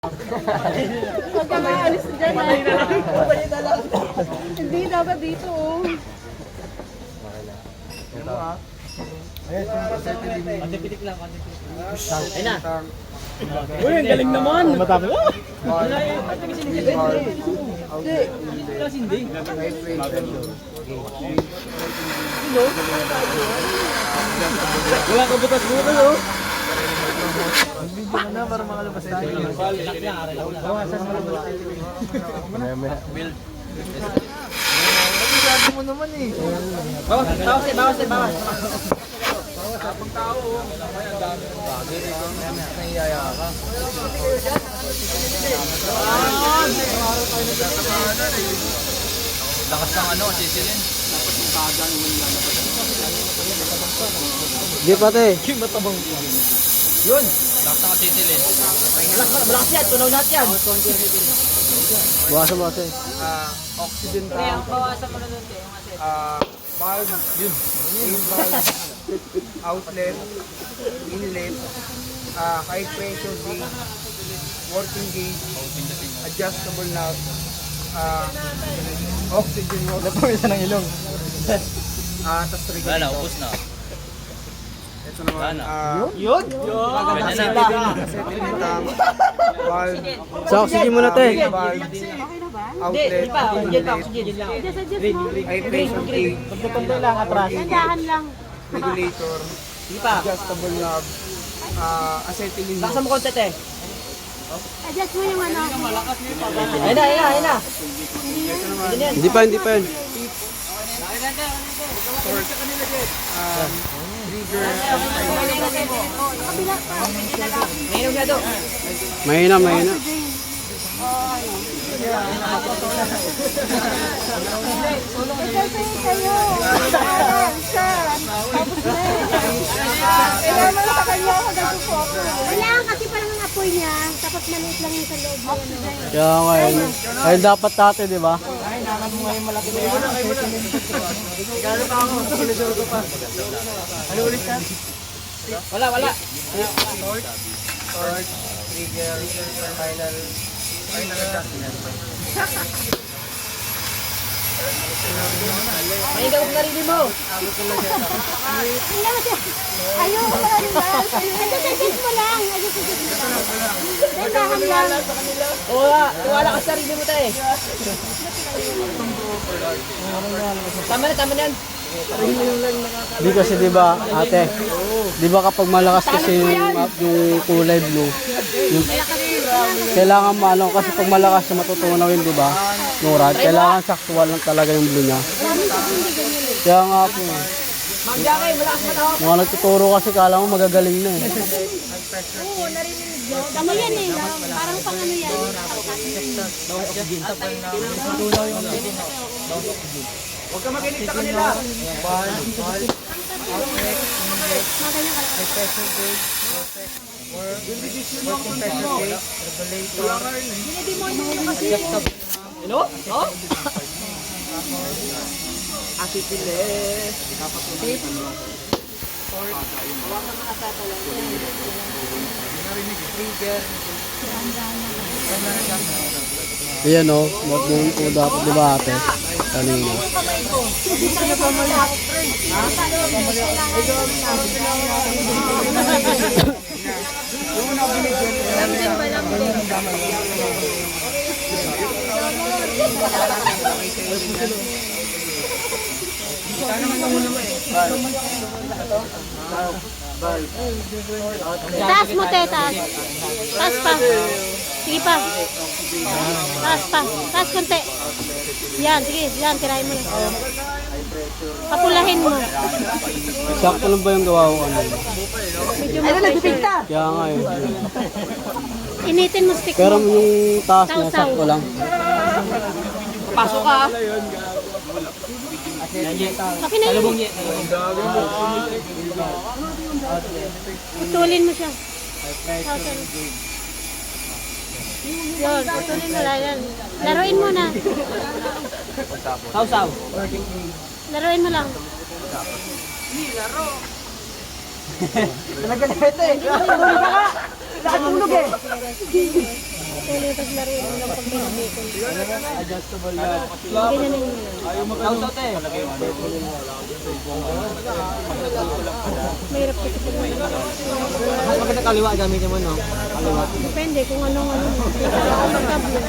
Huwag ka maalis dyan. Patay na lang. Patay na lang. Hindi, dapat dito oh. Ito ah. Konti-pitik lang, konti-pitik. Ayun na. Uy, ang galing naman! Matapos. Hindi. Wala ka butas-butas oh. Video mo na para makalabas tayo. Relax lang, relax lang. Bawasan mo lang. Build. Sabi mo naman eh. Bawas. Kapag tao oh. Ang dami ng bagay rito. Nahihiyaya ka. Lakas ng ano, sisilin. Di pati. Matabang. Yun. Lakas ng sisilin. Malakas yan, tunaw lahat yan. Bawasan. Oxygen Kaya tank, bawasan mo na doon yung asin. valve, main valve, outlet, inlet, high pressure gauge, working gauge, adjustable knob, oxygen water, Napawisa ng ilong. tapos Wala na, regulator. ubus na. Ito naman, Yun? Ganyan na. acetylene tank, valve, Sa oxygen mo na te. main valve, outlet, inlet, high pressure gauge, Pagpapantay lang atras. Dahan lang. regulator, adjustable knob, acetylene Lakas mo konti eh. Adjust mo yung ano. Ayun na. Hindi pa yun. trigger, Mayroon siya doon. Mahina. Kasi kayo. Isa. Tapos na. Kailangan mo sa kanya ako nagsusuko. Wala kasi parang ang apoy niya. Tapos maliit lang yung sa loob mo. Kaya ngayon. Ay dapat dati, di ba? Wala. torch, trigger, final adjustment. May daw narinig mo. Ayaw mo lang lang. Adjust mo lang. Dahan lang. Wala ka sa sarili mo tayo. Tama na yan. Di kasi di ba ate? Di ba kapag malakas kasi yung kulay blue, yung, kailangan maano kasi pag malakas na matutunaw yun, di ba? Yung rod, kailangan saktual lang talaga yung blue niya. Kaya nga po. Mangjake, malakas matawag. Mga nagtuturo kasi kala mo magagaling na eh. Ano yan eh. Parang pang ano yan. Huwag ka makinig sa kanila. Hello? Oh? Ayan o, ba't yung po dapat di ba ate? Kanina. Taas mo, te, taas. Taas pa. Sige pa. Taas pa. Taas konti. Yan, sige. Yan, tirahin mo na. Papulahin mo. Sakto lang ba yung gawa ko ano? Medyo mapay. Kaya nga eh. Initin mo stick Pero mo. yung taas niya, Saw-saw. sakto lang. Pasok ka. Okay na yun. Putulin mo siya. Yun, putulin mo lang yan. Laruin mo na. Saw-saw. Laruin mo lang. Talaga na ito eh. Nakatulog eh. Ito yung paglaro yun lang pag binabikon. Adjustable na. Ganyan na yun. Out eh. Mahirap kasi pag Mas maganda kaliwa gamitin mo, no? Kaliwa. depende kung anong comfortable.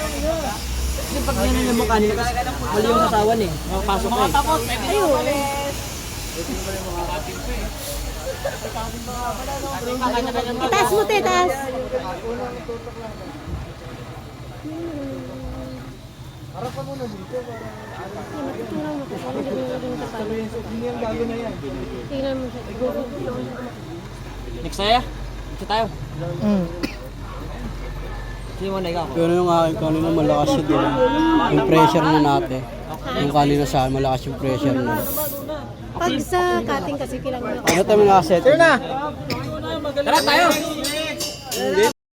Kasi pag yan ang mukha nila, kasi mali yung sasawan eh. Makapasok ka eh. Ayun. Itaas mo, te, taas. Harapan mo na dito. Matutunan mo kasi hindi mo naging kapal. Hindi ang gago na yan. Tingnan mo siya. Next na ya. Next tayo. Sino mo na ikaw? Pero yung akin kanina malakas yun, di ba? Yung pressure na natin. Yung kanina sa akin, malakas yung pressure na. Pag sa cutting kasi kailangan mo. Ano tayo mga asset? Tara tayo! Hindi,